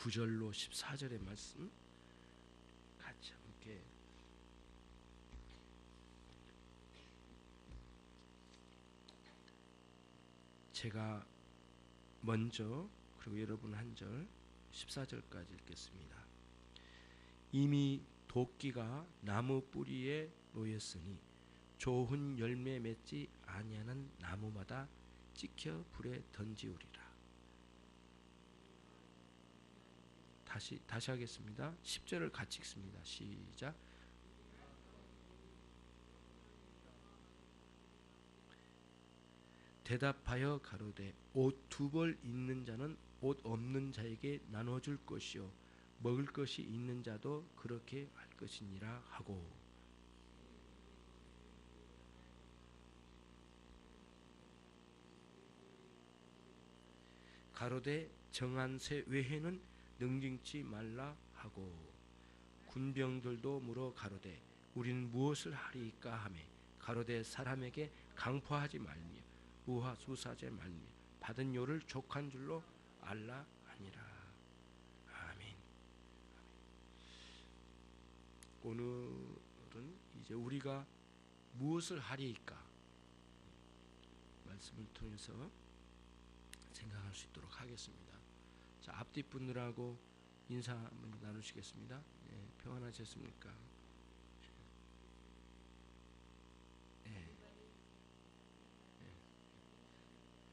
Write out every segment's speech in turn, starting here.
9절로 14절의 말씀 같이 함께 제가 먼저 그리고 여러분 한 절 14절까지 읽겠습니다. 이미 도끼가 나무 뿌리에 놓였으니 좋은 열매 맺지 아니하는 나무마다 찍혀 불에 던지우리라. 다시 하겠습니다. 10절을 같이 읽습니다. 시작. 대답하여 가로되 옷 두 벌 있는 자는 옷 없는 자에게 나눠줄 것이요 먹을 것이 있는 자도 그렇게 할 것이니라 하고, 가로되 정한 새 외에는 능징치 말라 하고, 군병들도 물어 가로되 우리는 무엇을 하리이까 하매 가로되 사람에게 강포하지 말며 우화수사제 말며 받은 요를 족한 줄로 알라 하니라. 아멘. 오늘은 이제 우리가 무엇을 하리이까 말씀을 통해서 생각할 수 있도록 하겠습니다. 자, 앞뒤 분들하고 인사 한번 나누시겠습니다. 네, 평안하셨습니까? 네.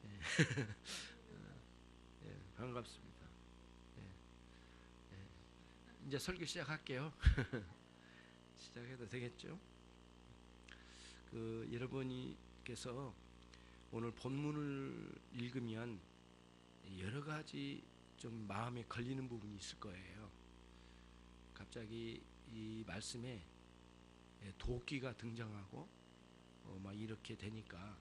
네. 네, 반갑습니다. 네. 네. 이제 설교 시작할게요. 시작해도 되겠죠? 여러분께서 오늘 본문을 읽으면 여러 가지 좀 마음에 걸리는 부분이 있을 거예요. 갑자기 이 말씀에 도끼가 등장하고 막 이렇게 되니까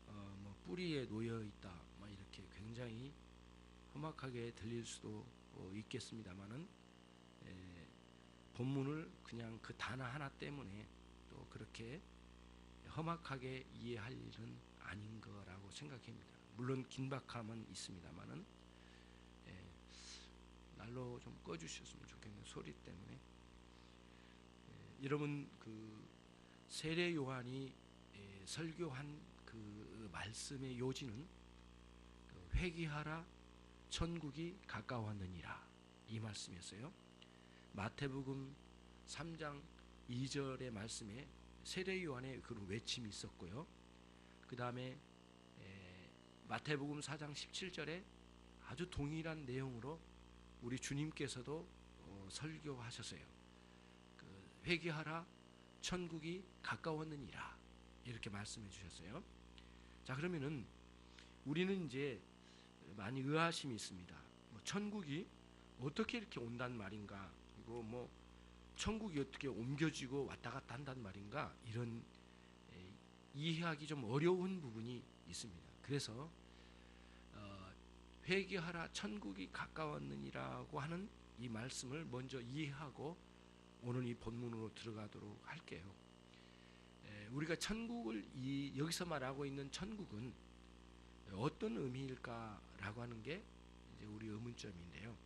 뭐 뿌리에 놓여 있다 막 이렇게 굉장히 험악하게 들릴 수도 있겠습니다만은 본문을 그냥 그 단어 하나 때문에 또 그렇게 험악하게 이해할 일은 아닌 거라고 생각합니다. 물론 긴박함은 있습니다만은 날로 좀 꺼주셨으면 좋겠네요. 소리 때문에. 여러분 세례 요한이 설교한 그 말씀의 요지는 회개하라 천국이 가까웠느니라 이 말씀이었어요. 마태복음 3장 2절의 말씀에 세례 요한의 그런 외침이 있었고요. 그 다음에 마태복음 4장 17절에 아주 동일한 내용으로 우리 주님께서도 설교하셨어요. 회개하라 천국이 가까웠느니라 이렇게 말씀해 주셨어요. 자, 그러면은 우리는 이제 많이 의아심이 있습니다. 천국이 어떻게 이렇게 온단 말인가, 그리고 뭐 천국이 어떻게 옮겨지고 왔다 갔다 한단 말인가, 이런 이해하기 좀 어려운 부분이 있습니다. 그래서 회개하라 천국이 가까웠느니라고 하는 이 말씀을 먼저 이해하고 오늘 이 본문으로 들어가도록 할게요. 우리가 천국을 여기서 말하고 있는 천국은 어떤 의미일까라고 하는 게 이제 우리 의문점인데요.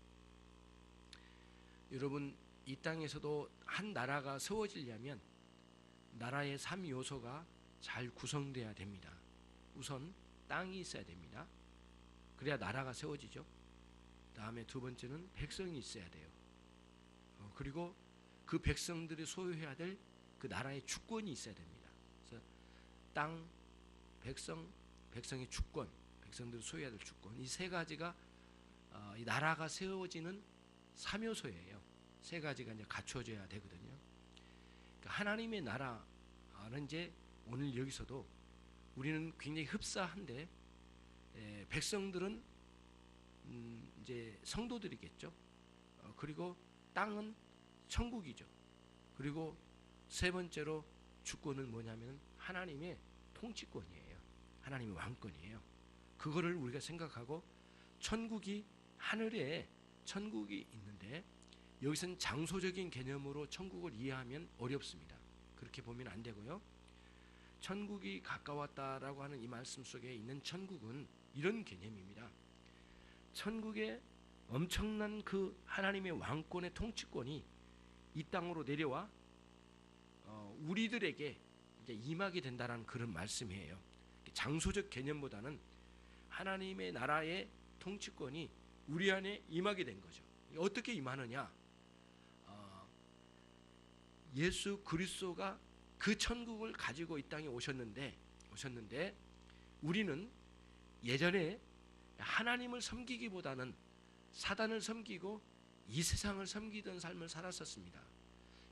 여러분, 이 땅에서도 한 나라가 세워지려면 나라의 3요소가 잘 구성돼야 됩니다. 우선 땅이 있어야 됩니다. 그래야 나라가 세워지죠. 다음에 두 번째는 백성이 있어야 돼요. 그리고 그 백성들이 소유해야 될 그 나라의 주권이 있어야 됩니다. 그래서 땅, 백성, 백성의 주권, 백성들이 소유해야 될 주권, 이 세 가지가 이 나라가 세워지는 3요소예요. 세 가지가 이제 갖춰져야 되거든요. 그러니까 하나님의 나라는 이제 오늘 여기서도 우리는 굉장히 흡사한데 백성들은 이제 성도들이겠죠. 그리고 땅은 천국이죠. 그리고 세 번째로 주권은 뭐냐면 하나님의 통치권이에요. 하나님의 왕권이에요. 그거를 우리가 생각하고 천국이 하늘에 천국이 있는데 여기서는 장소적인 개념으로 천국을 이해하면 어렵습니다. 그렇게 보면 안 되고요. 천국이 가까웠다라고 하는 이 말씀 속에 있는 천국은 이런 개념입니다. 천국에 엄청난 그 하나님의 왕권의 통치권이 이 땅으로 내려와 우리들에게 이제 임하게 된다는 그런 말씀이에요. 장소적 개념보다는 하나님의 나라의 통치권이 우리 안에 임하게 된 거죠. 어떻게 임하느냐? 예수 그리스도가 그 천국을 가지고 이 땅에 오셨는데 우리는 예전에 하나님을 섬기기보다는 사단을 섬기고 이 세상을 섬기던 삶을 살았었습니다.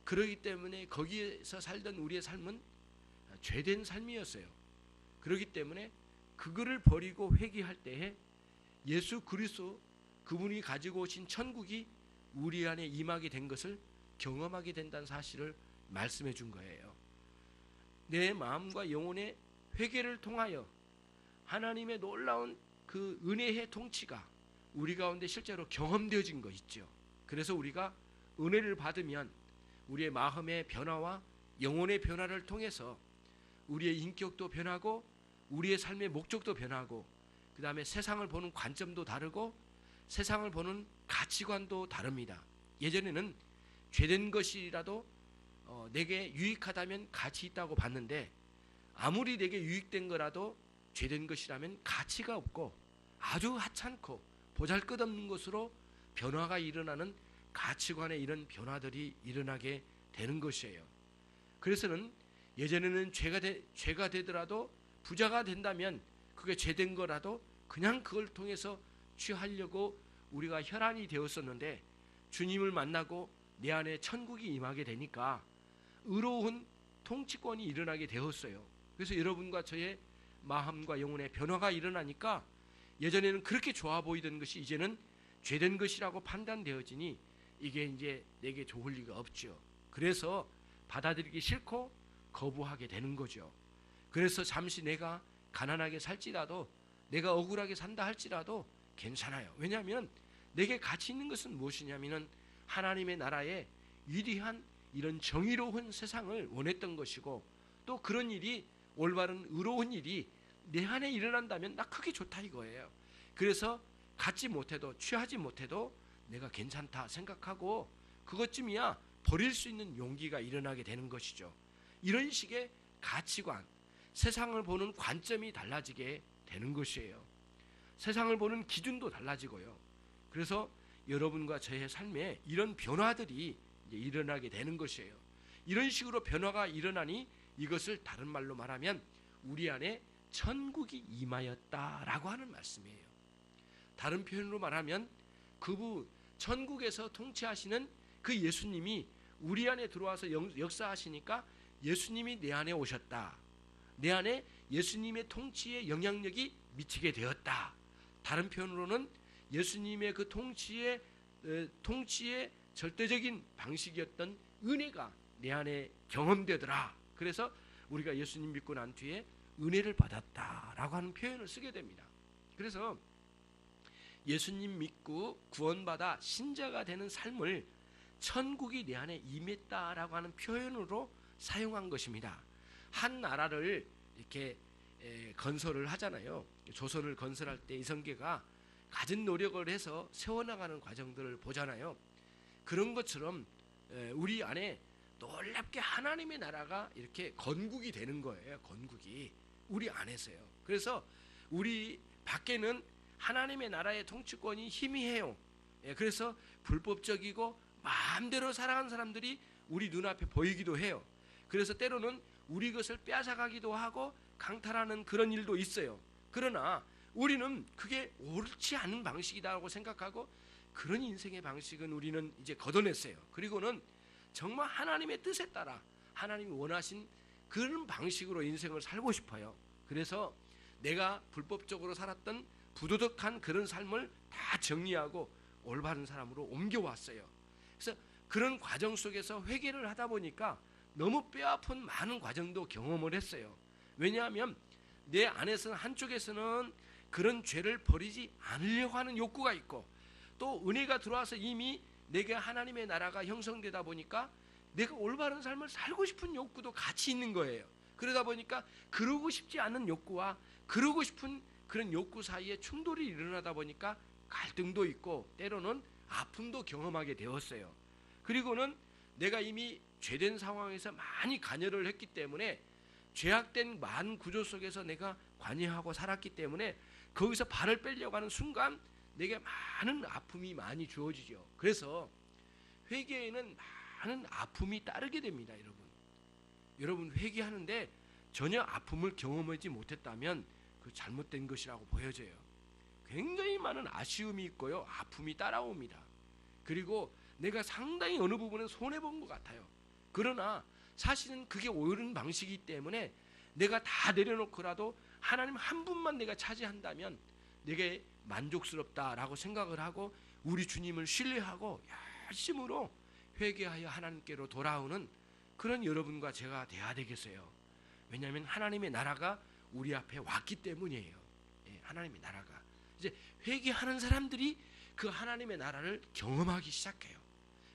그렇기 때문에 거기에서 살던 우리의 삶은 죄된 삶이었어요. 그렇기 때문에 그거를 버리고 회개할 때에 예수 그리스도 그분이 가지고 오신 천국이 우리 안에 임하게 된 것을 경험하게 된다는 사실을 말씀해 준 거예요. 내 마음과 영혼의 회개를 통하여 하나님의 놀라운 그 은혜의 통치가 우리 가운데 실제로 경험되어진 거 있죠. 그래서 우리가 은혜를 받으면 우리의 마음의 변화와 영혼의 변화를 통해서 우리의 인격도 변하고 우리의 삶의 목적도 변하고 그 다음에 세상을 보는 관점도 다르고 세상을 보는 가치관도 다릅니다. 예전에는 죄된 것이라도 내게 유익하다면 가치 있다고 봤는데 아무리 내게 유익된 거라도 죄된 것이라면 가치가 없고 아주 하찮고 보잘것없는 것으로 변화가 일어나는 가치관의 이런 변화들이 일어나게 되는 것이에요. 그래서는 예전에는 죄가 되더라도 부자가 된다면 그게 죄된 거라도 그냥 그걸 통해서 취하려고 우리가 혈안이 되었었는데 주님을 만나고 내 안에 천국이 임하게 되니까 의로운 통치권이 일어나게 되었어요. 그래서 여러분과 저의 마음과 영혼의 변화가 일어나니까 예전에는 그렇게 좋아 보이던 것이 이제는 죄된 것이라고 판단되어지니 이게 이제 내게 좋을 리가 없죠. 그래서 받아들이기 싫고 거부하게 되는 거죠. 그래서 잠시 내가 가난하게 살지라도 내가 억울하게 산다 할지라도 괜찮아요. 왜냐하면 내게 가치 있는 것은 무엇이냐면은 하나님의 나라의 위대한 이런 정의로운 세상을 원했던 것이고 또 그런 일이 올바른 의로운 일이 내 안에 일어난다면 나 크게 좋다 이거예요. 그래서 갖지 못해도 취하지 못해도 내가 괜찮다 생각하고 그것쯤이야 버릴 수 있는 용기가 일어나게 되는 것이죠. 이런 식의 가치관, 세상을 보는 관점이 달라지게 되는 것이에요. 세상을 보는 기준도 달라지고요. 그래서 여러분과 저의 삶에 이런 변화들이 이제 일어나게 되는 것이에요. 이런 식으로 변화가 일어나니 이것을 다른 말로 말하면 우리 안에 천국이 임하였다라고 하는 말씀이에요. 다른 표현으로 말하면 그분 천국에서 통치하시는 그 예수님이 우리 안에 들어와서 역사하시니까 예수님이 내 안에 오셨다. 내 안에 예수님의 통치의 영향력이 미치게 되었다. 다른 표현으로는 예수님의 그 통치의 절대적인 방식이었던 은혜가 내 안에 경험되더라. 그래서 우리가 예수님 믿고 난 뒤에 은혜를 받았다라고 하는 표현을 쓰게 됩니다. 그래서 예수님 믿고 구원받아 신자가 되는 삶을 천국이 내 안에 임했다라고 하는 표현으로 사용한 것입니다. 한 나라를 이렇게 건설을 하잖아요. 조선을 건설할 때 이성계가 갖은 노력을 해서 세워나가는 과정들을 보잖아요. 그런 것처럼 우리 안에 놀랍게 하나님의 나라가 이렇게 건국이 되는 거예요. 건국이 우리 안에서요. 그래서 우리 밖에는 하나님의 나라의 통치권이 희미해요. 그래서 불법적이고 마음대로 살아가는 사람들이 우리 눈앞에 보이기도 해요. 그래서 때로는 우리 것을 빼앗아가기도 하고 강탈하는 그런 일도 있어요. 그러나 우리는 그게 옳지 않은 방식이다라고 생각하고 그런 인생의 방식은 우리는 이제 걷어냈어요. 그리고는 정말 하나님의 뜻에 따라 하나님이 원하신 그런 방식으로 인생을 살고 싶어요. 그래서 내가 불법적으로 살았던 부도덕한 그런 삶을 다 정리하고 올바른 사람으로 옮겨왔어요. 그래서 그런 과정 속에서 회개를 하다 보니까 너무 뼈아픈 많은 과정도 경험을 했어요. 왜냐하면 내 안에서는 한쪽에서는 그런 죄를 버리지 않으려고 하는 욕구가 있고 또 은혜가 들어와서 이미 내게 하나님의 나라가 형성되다 보니까 내가 올바른 삶을 살고 싶은 욕구도 같이 있는 거예요. 그러다 보니까 그러고 싶지 않은 욕구와 그러고 싶은 그런 욕구 사이에 충돌이 일어나다 보니까 갈등도 있고 때로는 아픔도 경험하게 되었어요. 그리고는 내가 이미 죄된 상황에서 많이 관여를 했기 때문에 죄악된 만 구조 속에서 내가 관여하고 살았기 때문에 거기서 발을 빼려고 하는 순간 내게 많은 아픔이 많이 주어지죠. 그래서 회개에는 많은 아픔이 따르게 됩니다. 여러분 회개하는데 전혀 아픔을 경험하지 못했다면 그 잘못된 것이라고 보여져요. 굉장히 많은 아쉬움이 있고요, 아픔이 따라옵니다. 그리고 내가 상당히 어느 부분은 손해본 것 같아요. 그러나 사실은 그게 옳은 방식이기 때문에 내가 다 내려놓고라도 하나님 한 분만 내가 차지한다면 내게 만족스럽다라고 생각을 하고 우리 주님을 신뢰하고 열심으로 회개하여 하나님께로 돌아오는 그런 여러분과 제가 돼야 되겠어요. 왜냐하면 하나님의 나라가 우리 앞에 왔기 때문이에요. 하나님의 나라가 이제 회개하는 사람들이 그 하나님의 나라를 경험하기 시작해요.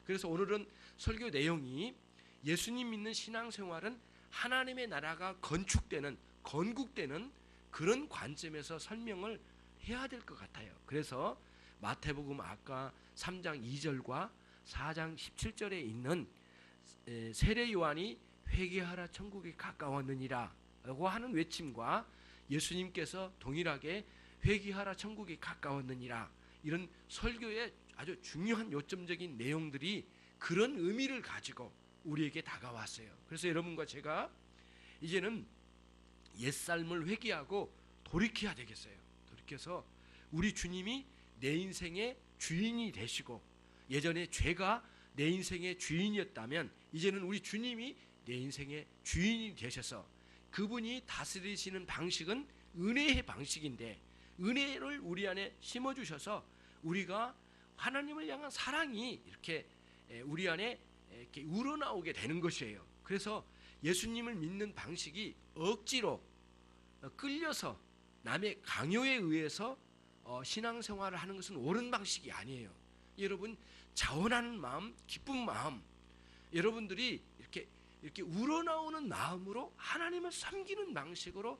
그래서 오늘은 설교 내용이 예수님 믿는 신앙생활은 하나님의 나라가 건국되는 그런 관점에서 설명을 해야 될 것 같아요. 그래서 마태복음 아까 3장 2절과 4장 17절에 있는 세례 요한이 회개하라 천국이 가까웠느니라 라고 하는 외침과 예수님께서 동일하게 회개하라 천국이 가까웠느니라 이런 설교의 아주 중요한 요점적인 내용들이 그런 의미를 가지고 우리에게 다가왔어요. 그래서 여러분과 제가 이제는 옛삶을 회개하고 돌이켜야 되겠어요. 돌이켜서 우리 주님이 내 인생의 주인이 되시고 예전에 죄가 내 인생의 주인이었다면 이제는 우리 주님이 내 인생의 주인이 되셔서 그분이 다스리시는 방식은 은혜의 방식인데 은혜를 우리 안에 심어주셔서 우리가 하나님을 향한 사랑이 이렇게 우리 안에 이렇게 우러나오게 되는 것이에요. 그래서 예수님을 믿는 방식이 억지로 끌려서 남의 강요에 의해서 신앙생활을 하는 것은 옳은 방식이 아니에요. 여러분 자원하는 마음, 기쁜 마음, 여러분들이 이렇게 우러나오는 마음으로 하나님을 섬기는 방식으로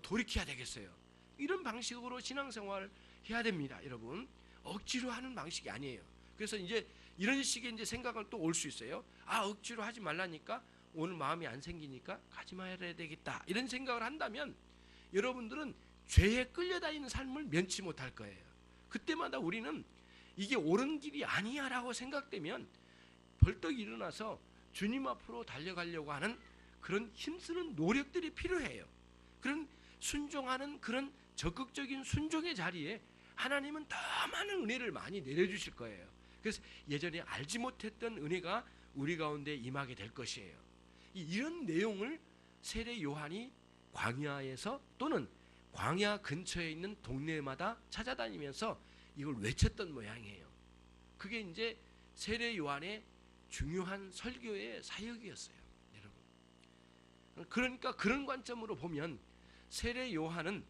돌이켜야 되겠어요. 이런 방식으로 신앙생활을 해야 됩니다. 여러분 억지로 하는 방식이 아니에요. 그래서 이제 이런 식의 이제 생각을 또 올 수 있어요. 억지로 하지 말라니까 오늘 마음이 안 생기니까 가지 말아야 되겠다 이런 생각을 한다면 여러분들은 죄에 끌려다니는 삶을 면치 못할 거예요. 그때마다 우리는 이게 옳은 길이 아니야 라고 생각되면 벌떡 일어나서 주님 앞으로 달려가려고 하는 그런 힘쓰는 노력들이 필요해요. 그런 순종하는 그런 적극적인 순종의 자리에 하나님은 더 많은 은혜를 많이 내려주실 거예요. 그래서 예전에 알지 못했던 은혜가 우리 가운데 임하게 될 것이에요. 이런 내용을 세례 요한이 광야에서 또는 광야 근처에 있는 동네마다 찾아다니면서 이걸 외쳤던 모양이에요. 그게 이제 세례 요한의 중요한 설교의 사역이었어요. 여러분. 그러니까 그런 관점으로 보면 세례 요한은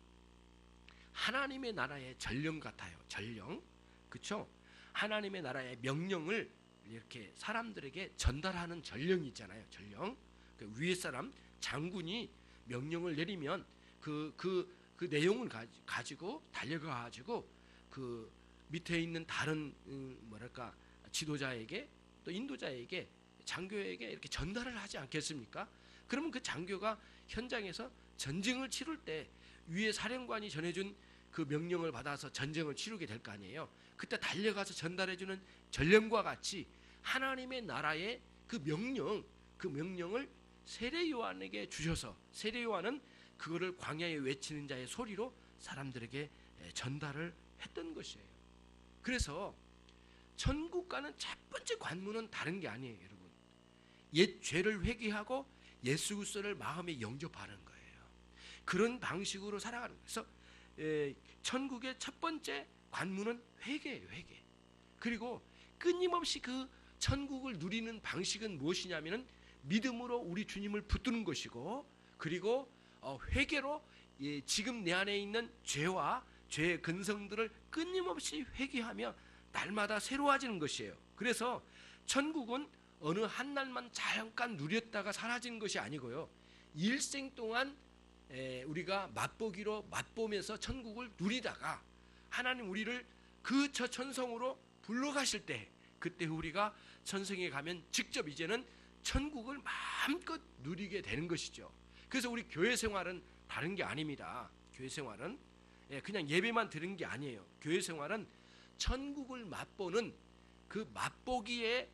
하나님의 나라의 전령 같아요. 전령. 그렇죠? 하나님의 나라의 명령을 이렇게 사람들에게 전달하는 전령이 있잖아요. 전령. 그 위에 사람 장군이 명령을 내리면 그 내용을 가지고 달려가 가지고 그 밑에 있는 다른 지도자에게 또 인도자에게 장교에게 이렇게 전달을 하지 않겠습니까? 그러면 그 장교가 현장에서 전쟁을 치를 때 위에 사령관이 전해준 그 명령을 받아서 전쟁을 치르게 될 거 아니에요. 그때 달려가서 전달해주는 전령과 같이 하나님의 나라의 그 명령을 세례 요한에게 주셔서 세례 요한은 그거를 광야에 외치는 자의 소리로 사람들에게 전달을 했던 것이에요. 그래서 천국과는 첫 번째 관문은 다른 게 아니에요, 여러분. 옛 죄를 회개하고 예수 그리스도를 마음에 영접하는 거예요. 그런 방식으로 살아가는 거예요. 그래서 천국의 첫 번째 관문은 회개예요, 회개. 그리고 끊임없이 그 천국을 누리는 방식은 무엇이냐면은 믿음으로 우리 주님을 붙드는 것이고, 그리고 회개로 지금 내 안에 있는 죄와 죄의 근성들을 끊임없이 회개하며 날마다 새로워지는 것이에요. 그래서 천국은 어느 한 날만 잠깐 누렸다가 사라지는 것이 아니고요, 일생 동안 우리가 맛보면서 천국을 누리다가 하나님 우리를 그 저 천성으로 불러가실 때, 그때 우리가 천성에 가면 직접 이제는 천국을 마음껏 누리게 되는 것이죠. 그래서 우리 교회 생활은 다른 게 아닙니다. 교회 생활은 그냥 예배만 드리는 게 아니에요. 교회 생활은 천국을 맛보는 그 맛보기에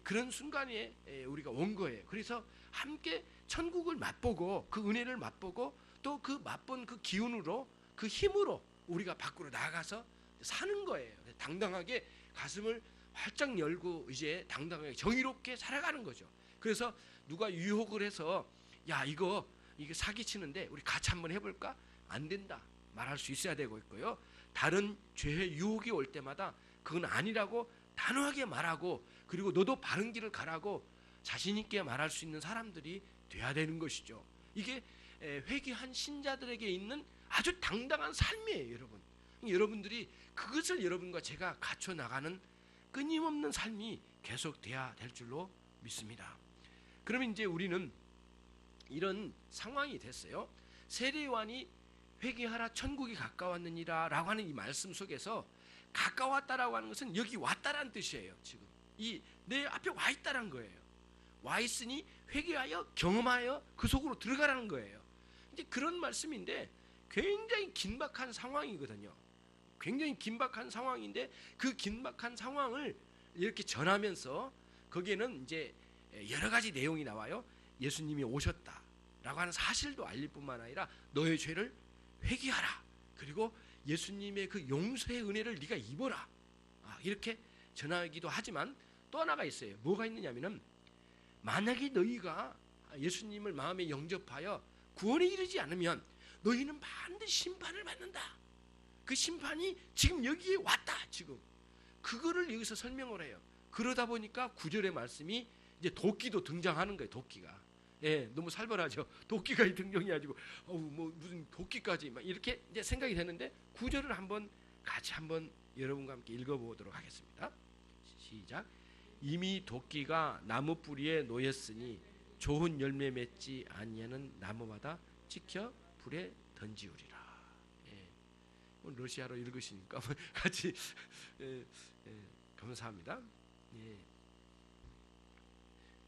그런 순간에 우리가 온 거예요. 그래서 함께 천국을 맛보고 그 은혜를 맛보고 또 그 맛본 그 기운으로 그 힘으로 우리가 밖으로 나가서 사는 거예요. 당당하게 가슴을 활짝 열고 이제 당당하게 정의롭게 살아가는 거죠. 그래서 누가 유혹을 해서 야 이거 사기치는데 우리 같이 한번 해볼까? 안 된다 말할 수 있어야 되고 있고요. 다른 죄의 유혹이 올 때마다 그건 아니라고 단호하게 말하고, 그리고 너도 바른 길을 가라고 자신 있게 말할 수 있는 사람들이 돼야 되는 것이죠. 이게 회개한 신자들에게 있는 아주 당당한 삶이에요, 여러분. 여러분들이 그것을 여러분과 제가 갖춰 나가는 끊임없는 삶이 계속 돼야 될 줄로 믿습니다. 그러면 이제 우리는 이런 상황이 됐어요. 세례요한이 회개하라 천국이 가까웠느니라 라고 하는 이 말씀 속에서 가까웠다라고 하는 것은 여기 왔다라는 뜻이에요. 지금 이 내 앞에 와 있다라는 거예요. 와 있으니 회개하여 경험하여 그 속으로 들어가라는 거예요. 이제 그런 말씀인데 굉장히 긴박한 상황이거든요. 굉장히 긴박한 상황인데 그 긴박한 상황을 이렇게 전하면서 거기에는 이제 여러 가지 내용이 나와요. 예수님이 오셨다라고 하는 사실도 알릴 뿐만 아니라 너의 죄를 회개하라. 그리고 예수님의 그 용서의 은혜를 네가 입어라. 이렇게 전하기도 하지만 또 하나가 있어요. 뭐가 있느냐면은 만약에 너희가 예수님을 마음에 영접하여 구원에 이르지 않으면 너희는 반드시 심판을 받는다. 그 심판이 지금 여기에 왔다. 지금 그거를 여기서 설명을 해요. 그러다 보니까 9절의 말씀이 이제 도끼도 등장하는 거예요. 도끼가 너무 살벌하죠. 도끼가 등장해가지고 뭐 무슨 도끼까지 막 이렇게 이제 생각이 되는데 9절을 같이 한번 여러분과 함께 읽어보도록 하겠습니다. 시작. 이미 도끼가 나무 뿌리에 놓였으니 좋은 열매 맺지 아니하는 나무마다 찍혀 불에 던지우리라. 러시아로 읽으시니까 같이 감사합니다.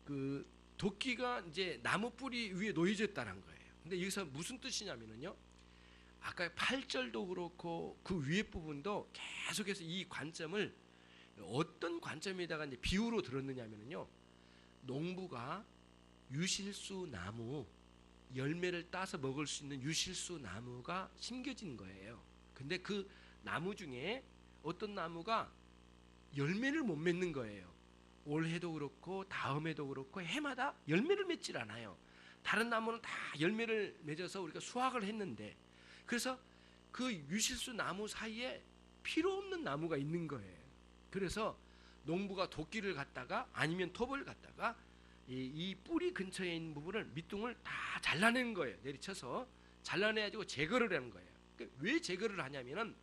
그 도끼가 이제 나무 뿌리 위에 놓여졌다는 거예요. 근데 여기서 무슨 뜻이냐면요, 아까 8절도 그렇고 그 위에 부분도 계속해서 이 관점을 어떤 관점에다가 이제 비유로 들었느냐면요, 농부가 유실수 나무 열매를 따서 먹을 수 있는 유실수 나무가 심겨진 거예요. 근데 그 나무 중에 어떤 나무가 열매를 못 맺는 거예요. 올해도 그렇고 다음에도 그렇고 해마다 열매를 맺질 않아요. 다른 나무는 다 열매를 맺어서 우리가 수확을 했는데, 그래서 그 유실수 나무 사이에 필요 없는 나무가 있는 거예요. 그래서 농부가 도끼를 갖다가 아니면 톱을 갖다가 이 뿌리 근처에 있는 부분을 밑둥을 다 잘라내는 거예요. 내리쳐서 잘라내가지고 제거를 하는 거예요. 왜 제거를 하냐면은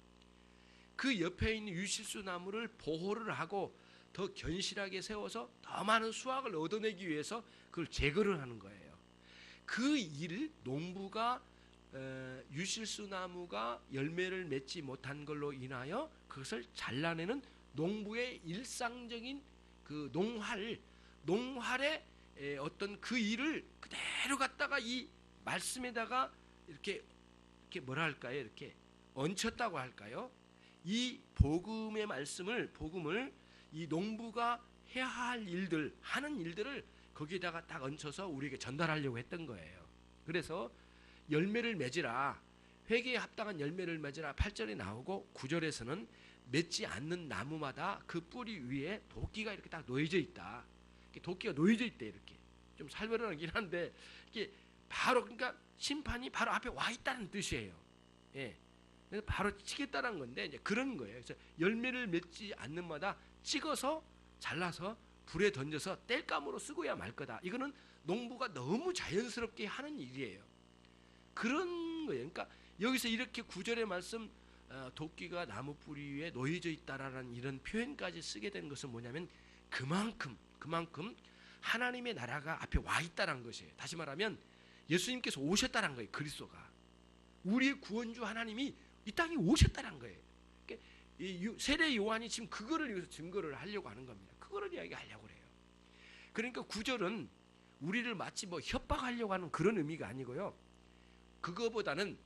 그 옆에 있는 유실수 나무를 보호를 하고 더 견실하게 세워서 더 많은 수확을 얻어내기 위해서 그걸 제거를 하는 거예요. 그 일을 농부가 유실수 나무가 열매를 맺지 못한 걸로 인하여 그것을 잘라내는 농부의 일상적인 그 농활의 어떤 그 일을 그대로 갖다가 이 말씀에다가 이렇게 뭐라 할까요? 이렇게 얹혔다고 할까요? 이 복음의 복음을 이 농부가 해야 할 일들, 하는 일들을 거기에다가 딱 얹혀서 우리에게 전달하려고 했던 거예요. 그래서 열매를 맺으라, 회개에 합당한 열매를 맺으라 8절에 나오고 9절에서는 맺지 않는 나무마다 그 뿌리 위에 도끼가 이렇게 딱 놓여져 있다. 도끼가 놓여져 있대. 이렇게 좀 살벌하긴 한데 이게 바로, 그러니까 심판이 바로 앞에 와 있다는 뜻이에요. 그래서 바로 치겠다는 건데 이제 그런 거예요. 그래서 열매를 맺지 않는 마다 찍어서 잘라서 불에 던져서 땔감으로 쓰고야 말 거다. 이거는 농부가 너무 자연스럽게 하는 일이에요. 그런 거예요. 그러니까 여기서 이렇게 9절의 말씀 도끼가 나무 뿌리 위에 놓여져 있다라는 이런 표현까지 쓰게 된 것은 뭐냐면 그만큼 하나님의 나라가 앞에 와 있다는 것이에요. 다시 말하면 예수님께서 오셨다는 거예요. 그리스도가 우리의 구원주 하나님이 이 땅에 오셨다는 거예요. 세례 요한이 지금 그거를 위해서 증거를 하려고 하는 겁니다. 그거를 이야기하려고 그래요. 그러니까 9절은 우리를 마치 뭐 협박하려고 하는 그런 의미가 아니고요. 그거보다는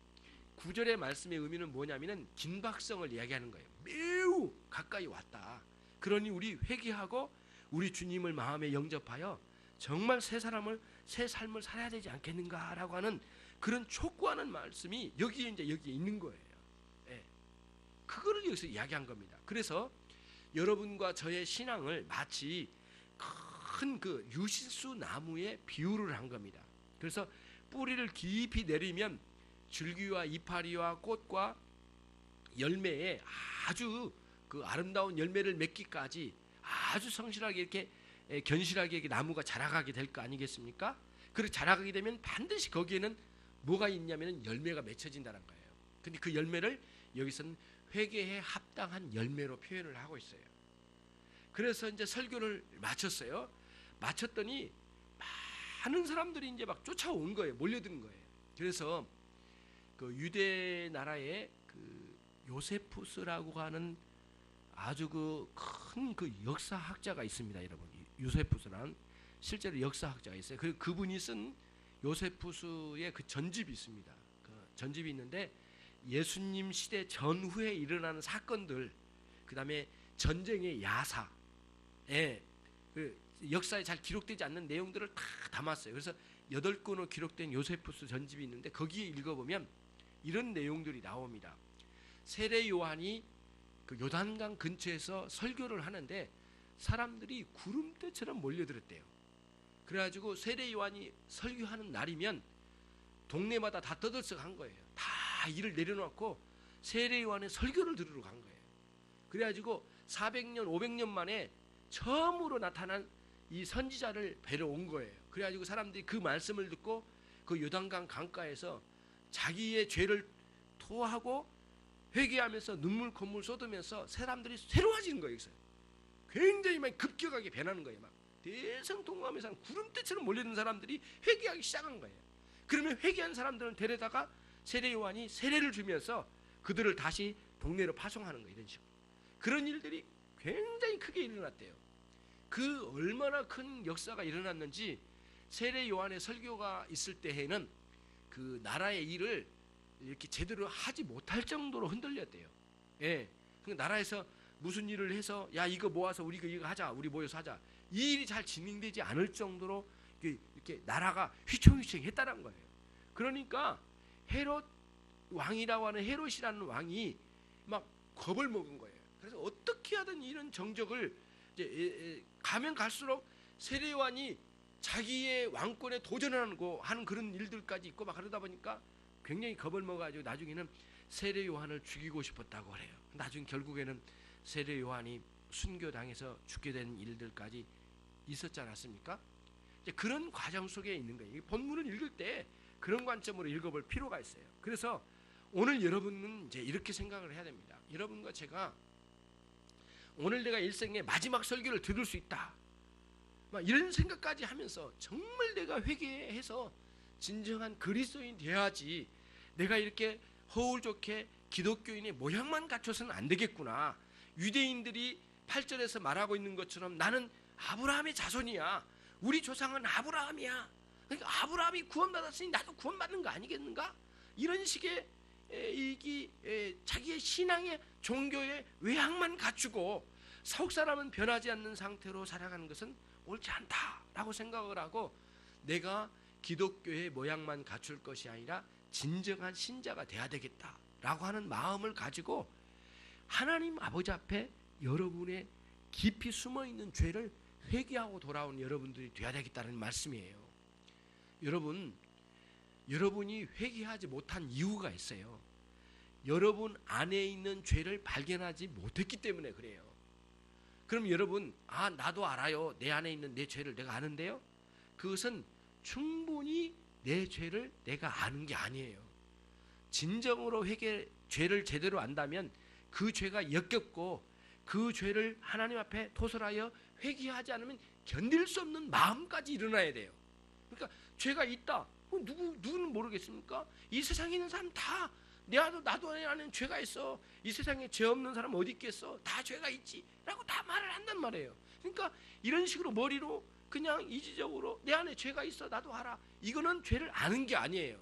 9절의 말씀의 의미는 뭐냐면은 긴박성을 이야기하는 거예요. 매우 가까이 왔다. 그러니 우리 회개하고 우리 주님을 마음에 영접하여 정말 새 삶을 살아야 되지 않겠는가라고 하는 그런 촉구하는 말씀이 여기에 있는 거예요. 예. 그거를 여기서 이야기한 겁니다. 그래서 여러분과 저의 신앙을 마치 큰 그 유실수 나무에 비유를 한 겁니다. 그래서 뿌리를 깊이 내리면 줄기와 이파리와 꽃과 열매에 아주 그 아름다운 열매를 맺기까지 아주 성실하게 이렇게 견실하게 나무가 자라가게 될 거 아니겠습니까? 그렇게 자라가게 되면 반드시 거기에는 뭐가 있냐면 열매가 맺혀진다는 거예요. 근데 그 열매를 여기서는 회개에 합당한 열매로 표현을 하고 있어요. 그래서 이제 설교를 마쳤더니 많은 사람들이 이제 막 쫓아온 거예요. 몰려든 거예요. 그래서 그 유대 나라의 그 요세푸스라고 하는 아주 그 큰 그 역사학자가 있습니다, 여러분. 요세푸스란 실제로 역사학자가 있어요. 그분이 쓴 요세푸스의 그 전집이 있습니다. 그 전집이 있는데 예수님 시대 전후에 일어나는 사건들, 그다음에 전쟁의 야사, 그 역사에 잘 기록되지 않는 내용들을 다 담았어요. 그래서 8권으로 기록된 요세푸스 전집이 있는데 거기에 읽어보면 이런 내용들이 나옵니다. 세례 요한이 그 요단강 근처에서 설교를 하는데 사람들이 구름대처럼 몰려들었대요. 그래가지고 세례 요한이 설교하는 날이면 동네마다 다 떠들썩한 거예요. 다 일을 내려놓고 세례 요한의 설교를 들으러 간 거예요. 그래가지고 400년, 500년 만에 처음으로 나타난 이 선지자를 뵈러 온 거예요. 그래가지고 사람들이 그 말씀을 듣고 그 요단강 강가에서 자기의 죄를 토하고 회개하면서 눈물 콧물 쏟으면서 사람들이 새로워지는 거예요. 굉장히 많이 급격하게 변하는 거예요. 막 대성통곡하면서 구름대처럼 몰리는 사람들이 회개하기 시작한 거예요. 그러면 회개한 사람들은 데려다가 세례 요한이 세례를 주면서 그들을 다시 동네로 파송하는 거예요. 이런 식으로. 그런 일들이 굉장히 크게 일어났대요. 그 얼마나 큰 역사가 일어났는지 세례 요한의 설교가 있을 때에는 그 나라의 일을 이렇게 제대로 하지 못할 정도로 흔들렸대요. 예. 그 나라에서 무슨 일을 해서 야 이거 모아서 우리 이거 하자, 우리 모여서 하자, 이 일이 잘 진행되지 않을 정도로 이렇게 나라가 휘청휘청했다는 거예요. 그러니까 헤롯 왕이라고 하는 헤롯이라는 왕이 막 겁을 먹은 거예요. 그래서 어떻게 하든 이런 정적을 이제 가면 갈수록 세례 요한이 자기의 왕권에 도전하고 하는 그런 일들까지 있고 막 그러다 보니까 굉장히 겁을 먹어가지고 나중에는 세례 요한을 죽이고 싶었다고 그래요. 나중에 결국에는 세례 요한이 순교당해서 죽게 된 일들까지 있었지 않았습니까? 이제 그런 과정 속에 있는 거예요. 본문을 읽을 때 그런 관점으로 읽어볼 필요가 있어요. 그래서 오늘 여러분은 이제 이렇게 생각을 해야 됩니다. 여러분과 제가 오늘 내가 일생의 마지막 설교를 들을 수 있다, 막 이런 생각까지 하면서 정말 내가 회개해서 진정한 그리스도인 되어야지, 내가 이렇게 허울 좋게 기독교인의 모양만 갖춰서는 안 되겠구나. 유대인들이 8절에서 말하고 있는 것처럼 나는 아브라함의 자손이야, 우리 조상은 아브라함이야, 그러니까 아브라함이 구원받았으니 나도 구원받는 거 아니겠는가? 이런 식의 자기의 신앙의 종교의 외향만 갖추고 석 사람은 변하지 않는 상태로 살아가는 것은 옳지 않다라고 생각을 하고, 내가 기독교의 모양만 갖출 것이 아니라 진정한 신자가 돼야 되겠다라고 하는 마음을 가지고 하나님 아버지 앞에 여러분의 깊이 숨어있는 죄를 회개하고 돌아온 여러분들이 돼야 되겠다는 말씀이에요. 여러분이 회개하지 못한 이유가 있어요. 여러분 안에 있는 죄를 발견하지 못했기 때문에 그래요. 그럼 여러분, 나도 알아요. 내 안에 있는 내 죄를 내가 아는데요. 그것은 충분히 내 죄를 내가 아는 게 아니에요. 진정으로 죄를 제대로 안다면 그 죄가 역겹고 그 죄를 하나님 앞에 토설하여 회개하지 않으면 견딜 수 없는 마음까지 일어나야 돼요. 그러니까 죄가 있다. 누구는 모르겠습니까? 이 세상에 있는 사람 다 나도 안에 죄가 있어. 이 세상에 죄 없는 사람 어디 있겠어? 다 죄가 있지라고 다 말을 한단 말이에요. 그러니까 이런 식으로 머리로 그냥 이지적으로 내 안에 죄가 있어 나도 알아. 이거는 죄를 아는 게 아니에요.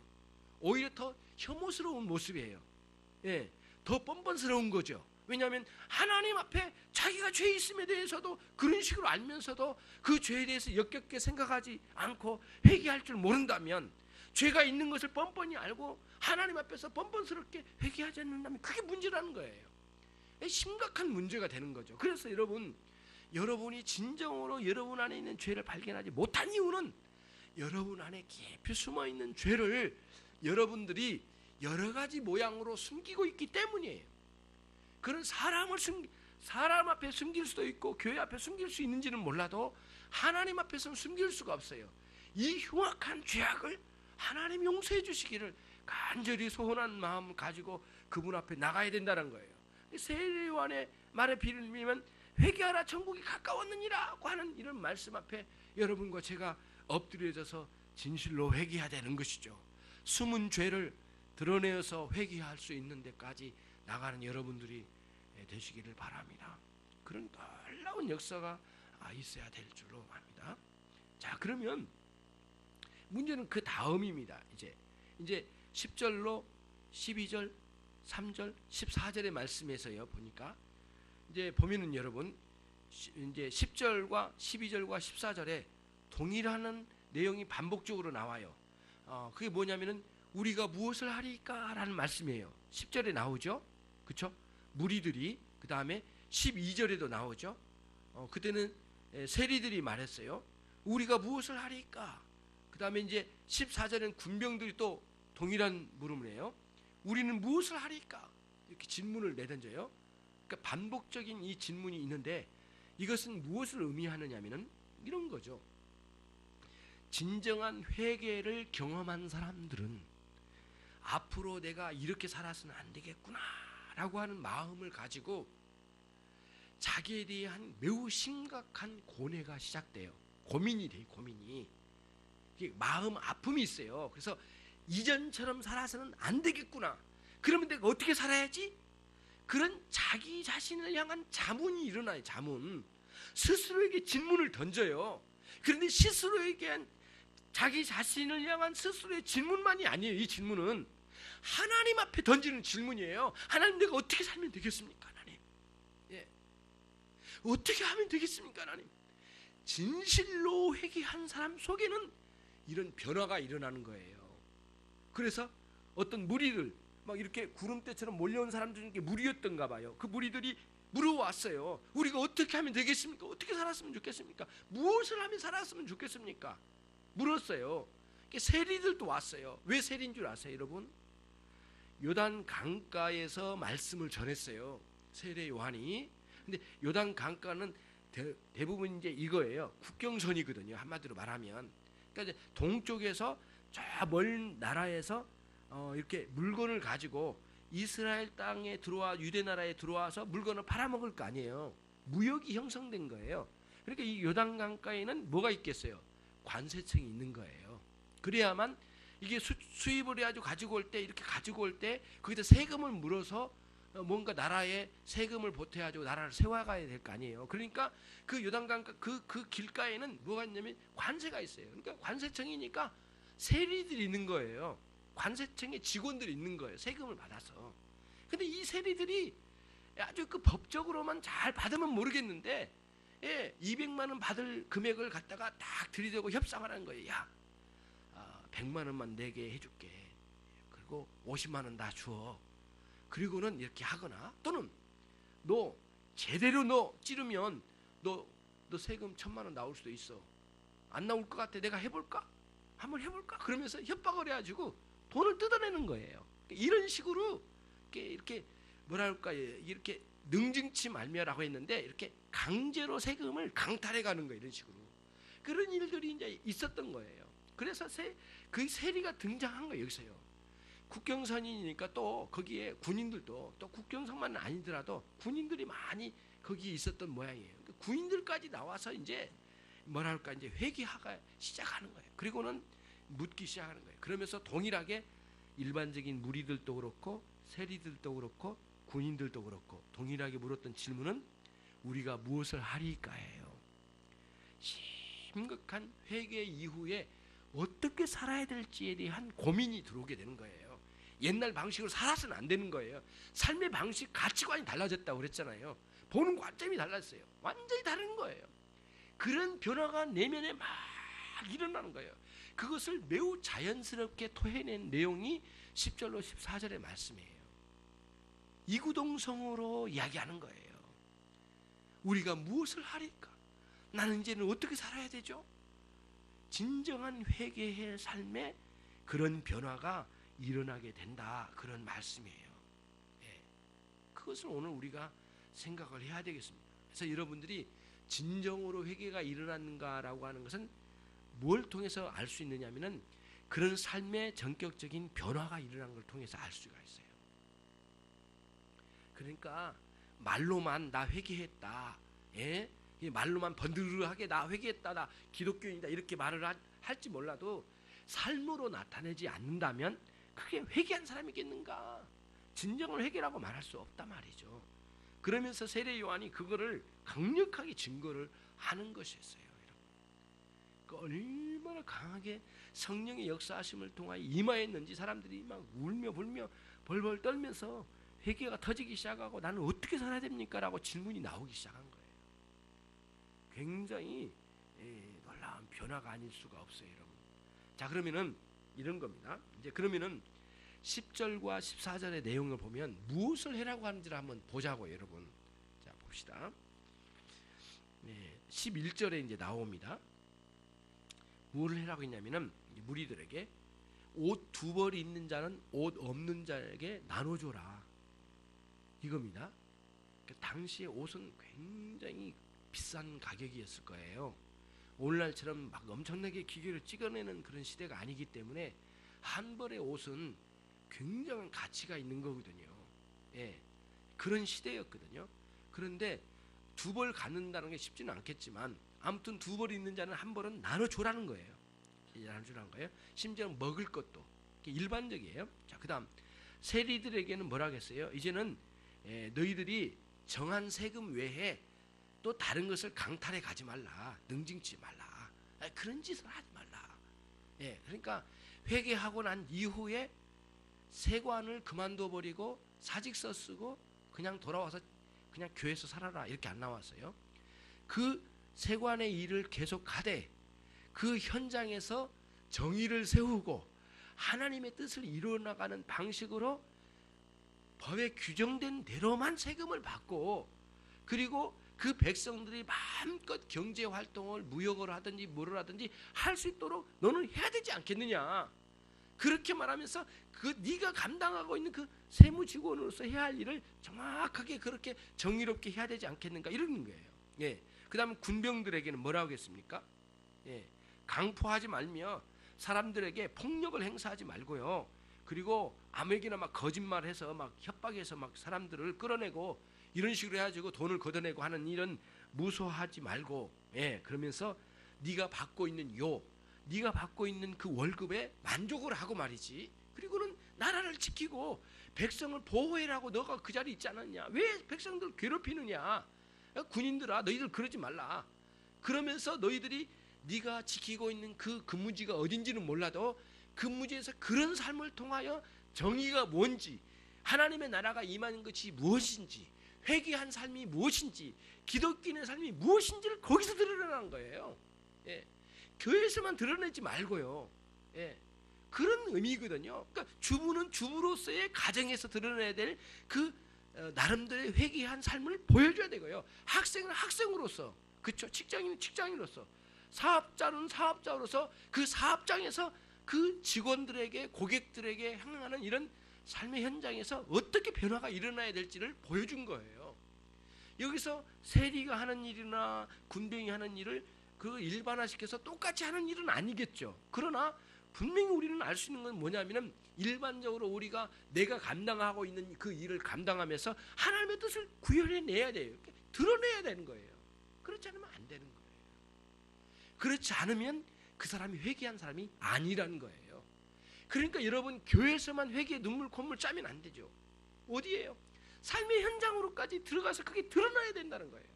오히려 더 혐오스러운 모습이에요. 예, 더 뻔뻔스러운 거죠. 왜냐하면 하나님 앞에 자기가 죄 있음에 대해서도 그런 식으로 알면서도 그 죄에 대해서 역겹게 생각하지 않고 회개할 줄 모른다면, 죄가 있는 것을 뻔뻔히 알고 하나님 앞에서 뻔뻔스럽게 회개하지 않는다면 그게 문제라는 거예요. 심각한 문제가 되는 거죠. 그래서 여러분이 진정으로 여러분 안에 있는 죄를 발견하지 못한 이유는 여러분 안에 깊이 숨어있는 죄를 여러분들이 여러 가지 모양으로 숨기고 있기 때문이에요. 그런 사람 앞에 숨길 수도 있고 교회 앞에 숨길 수 있는지는 몰라도 하나님 앞에서는 숨길 수가 없어요. 이 흉악한 죄악을 하나님 용서해 주시기를 간절히 소원한 마음 가지고 그분 앞에 나가야 된다는 거예요. 세례요한의 말에 빌면 회개하라 천국이 가까웠느니라고 하는 이런 말씀 앞에 여러분과 제가 엎드려져서 진실로 회개해야 되는 것이죠. 숨은 죄를 드러내어서 회개할 수 있는 데까지 나가는 여러분들이 되시기를 바랍니다. 그런 놀라운 역사가 있어야 될 줄로 압니다. 자, 그러면 문제는 그 다음입니다. 이제 10절로 12절, 3절, 14절의 말씀에서요 보니까 이제 보면은 여러분 이제 10절과 12절과 14절에 동일한 내용이 반복적으로 나와요. 그게 뭐냐면은 우리가 무엇을 하리까라는 말씀이에요. 10절에 나오죠. 그렇죠? 무리들이 그 다음에 12절에도 나오죠. 그때는 세리들이 말했어요. 우리가 무엇을 하리까? 그 다음에 이제 14절에는 군병들이 또 동일한 물음을 해요. 우리는 무엇을 하리까? 이렇게 질문을 내던져요. 그러니까 반복적인 이 질문이 있는데 이것은 무엇을 의미하느냐면은 이런 거죠. 진정한 회개를 경험한 사람들은 앞으로 내가 이렇게 살아서는 안 되겠구나 라고 하는 마음을 가지고 자기에 대한 매우 심각한 고뇌가 시작돼요. 고민이 돼요. 고민이. 마음 아픔이 있어요. 그래서 이전처럼 살아서는 안 되겠구나. 그러면 내가 어떻게 살아야지? 그런 자기 자신을 향한 자문이 일어나요. 자문. 스스로에게 질문을 던져요. 그런데 스스로에게 자기 자신을 향한 스스로의 질문만이 아니에요. 이 질문은 하나님 앞에 던지는 질문이에요. 하나님, 내가 어떻게 살면 되겠습니까? 하나님. 예. 어떻게 하면 되겠습니까? 하나님. 진실로 회개한 사람 속에는 이런 변화가 일어나는 거예요. 그래서 어떤 무리들 막 이렇게 구름대처럼 몰려온 사람들 중에 무리였던가 봐요. 그 무리들이 물어왔어요. 우리가 어떻게 하면 되겠습니까? 어떻게 살았으면 좋겠습니까? 무엇을 하면 살았으면 좋겠습니까? 물었어요. 세리들도 왔어요. 왜 세리인 줄 아세요, 여러분? 요단 강가에서 말씀을 전했어요. 세례 요한이. 근데 요단 강가는 대부분 이제 이거예요. 국경선이거든요. 한마디로 말하면. 그러니까 이제 동쪽에서 저 먼 나라에서 이렇게 물건을 가지고 이스라엘 땅에 들어와 유대 나라에 들어와서 물건을 팔아먹을 거 아니에요. 무역이 형성된 거예요. 그러니까 이 요단 강가에는 뭐가 있겠어요? 관세청이 있는 거예요. 그래야만 이게 수입을 해가지고 가지고 올 때 이렇게 가지고 올 때 거기다 세금을 물어서 뭔가 나라에 세금을 보태가지고 나라를 세워가야 될 거 아니에요. 그러니까 그 요단강가 그 길가에는 뭐가 있냐면 관세가 있어요. 그러니까 관세청이니까 세리들이 있는 거예요. 관세청에 직원들이 있는 거예요. 세금을 받아서. 근데 이 세리들이 아주 그 법적으로만 잘 받으면 모르겠는데 200만 원 받을 금액을 갖다가 딱 들이대고 협상을 하는 거예요. 야, 100만 원만 내게 해줄게. 그리고 50만 원 다 줘. 그리고는 이렇게 하거나 또는 너 제대로 너 찌르면 너 세금 1000만 원 나올 수도 있어. 안 나올 것 같아. 내가 해볼까? 한번 해볼까? 그러면서 협박을 해가지고 돈을 뜯어내는 거예요. 이런 식으로 이렇게 뭐랄까 이렇게 능증치 말미야라고 했는데 이렇게 강제로 세금을 강탈해가는 거 이런 식으로 그런 일들이 이제 있었던 거예요. 그래서 그 세리가 등장한 거예요. 여기서요. 국경선이니까 또 거기에 군인들도 또 국경선만 아니더라도 군인들이 많이 거기에 있었던 모양이에요. 그러니까 군인들까지 나와서 이제 뭐랄까 이제 회개하가 시작하는 거예요. 그리고는 묻기 시작하는 거예요. 그러면서 동일하게 일반적인 무리들도 그렇고 세리들도 그렇고 군인들도 그렇고 동일하게 물었던 질문은 우리가 무엇을 하리까예요. 심각한 회개 이후에 어떻게 살아야 될지에 대한 고민이 들어오게 되는 거예요. 옛날 방식으로 살아서는 안 되는 거예요. 삶의 방식, 가치관이 달라졌다고 그랬잖아요. 보는 관점이 달랐어요. 완전히 다른 거예요. 그런 변화가 내면에 막 일어나는 거예요. 그것을 매우 자연스럽게 토해낸 내용이 10절로 14절의 말씀이에요. 이구동성으로 이야기하는 거예요. 우리가 무엇을 하리까? 나는 이제는 어떻게 살아야 되죠? 진정한 회개의 삶에 그런 변화가 일어나게 된다, 그런 말씀이에요. 예. 그것을 오늘 우리가 생각을 해야 되겠습니다. 그래서 여러분들이 진정으로 회개가 일어났는가라고 하는 것은 뭘 통해서 알 수 있느냐면은 그런 삶의 전격적인 변화가 일어난 걸 통해서 알 수가 있어요. 그러니까 말로만 나 회개했다, 예? 말로만 번드르하게 나 회개했다, 나 기독교인이다 이렇게 말을 할지 몰라도 삶으로 나타내지 않는다면 그게 회개한 사람이겠는가? 진정을 회개라고 말할 수 없단 말이죠. 그러면서 세례 요한이 그거를 강력하게 증거를 하는 것이었어요. 그 얼마나 강하게 성령의 역사하심을 통하여 임하였는지 사람들이 막 울며 불며 벌벌 떨면서 회개가 터지기 시작하고 나는 어떻게 살아야 됩니까? 라고 질문이 나오기 시작한 거예요. 굉장히 놀라운 변화가 아닐 수가 없어요, 여러분. 자, 그러면은 이런 겁니다. 이제 그러면은 10절과 14절의 내용을 보면 무엇을 해라고 하는지를 한번 보자고요, 여러분. 자, 봅시다. 11절에 이제 나옵니다. 무엇을 해라고 했냐면은 무리들에게 옷 두 벌이 있는 자는 옷 없는 자에게 나눠줘라, 이겁니다. 당시의 옷은 굉장히 비싼 가격이었을 거예요. 오늘날처럼 막 엄청나게 기계를 찍어내는 그런 시대가 아니기 때문에 한 벌의 옷은 굉장한 가치가 있는 거거든요. 예, 그런 시대였거든요. 그런데 두 벌 갖는다는 게 쉽지는 않겠지만 아무튼 두 벌 있는 자는 한 벌은 나눠줘라는 거예요. 나눠주라는 거예요. 심지어 먹을 것도 일반적이에요. 자, 그다음 세리들에게는 뭐라고 했어요? 이제는 너희들이 정한 세금 외에 또 다른 것을 강탈해 가지 말라, 능징치 말라, 그런 짓을 하지 말라. 예, 그러니까 회개하고 난 이후에 세관을 그만둬 버리고 사직서 쓰고 그냥 돌아와서 그냥 교회에서 살아라 이렇게 안 나왔어요. 그 세관의 일을 계속하되 그 현장에서 정의를 세우고 하나님의 뜻을 이루어나가는 방식으로 법에 규정된 대로만 세금을 받고, 그리고 그 백성들이 마음껏 경제 활동을 무역을 하든지 뭐를 하든지 할 수 있도록 너는 해야 되지 않겠느냐. 그렇게 말하면서 그 네가 감당하고 있는 그 세무 직원으로서 해야 할 일을 정확하게 그렇게 정의롭게 해야 되지 않겠는가, 이러는 거예요. 예. 그다음에 군병들에게는 뭐라고 하겠습니까? 예. 강포하지 말며 사람들에게 폭력을 행사하지 말고요. 그리고 아무에게나 막 거짓말해서 막 협박해서 막 사람들을 끌어내고 이런 식으로 해가지고 돈을 걷어내고 하는 일은 무소하지 말고, 예, 그러면서 네가 받고 있는 네가 받고 있는 그 월급에 만족을 하고 말이지. 그리고는 나라를 지키고 백성을 보호해라고 너가 그 자리에 있지 않았냐? 왜 백성들 괴롭히느냐? 군인들아, 너희들 그러지 말라. 그러면서 너희들이 네가 지키고 있는 그 근무지가 어딘지는 몰라도 근무지에서 그런 삶을 통하여 정의가 뭔지, 하나님의 나라가 임하는 것이 무엇인지, 회개한 삶이 무엇인지, 기독교인의 삶이 무엇인지를 거기서 드러내는 거예요. 예. 교회에서만 드러내지 말고요. 예. 그런 의미거든요. 그러니까 주부는 주부로서의 가정에서 드러내야 될 그 나름대로의 회개한 삶을 보여줘야 되고요. 학생은 학생으로서, 그렇죠? 직장인은 직장인으로서, 사업자는 사업자로서 그 사업장에서 그 직원들에게, 고객들에게 향하는 이런 삶의 현장에서 어떻게 변화가 일어나야 될지를 보여준 거예요. 여기서 세리가 하는 일이나 군병이 하는 일을 그 일반화시켜서 똑같이 하는 일은 아니겠죠. 그러나 분명히 우리는 알 수 있는 건 뭐냐면은 일반적으로 우리가 내가 감당하고 있는 그 일을 감당하면서 하나님의 뜻을 구현해내야 돼요. 드러내야 되는 거예요. 그렇지 않으면 안 되는 거예요. 그렇지 않으면 그 사람이 회개한 사람이 아니라는 거예요. 그러니까 여러분 교회에서만 회개의 눈물 콧물 짜면 안 되죠. 어디예요? 삶의 현장으로까지 들어가서 그게 드러나야 된다는 거예요.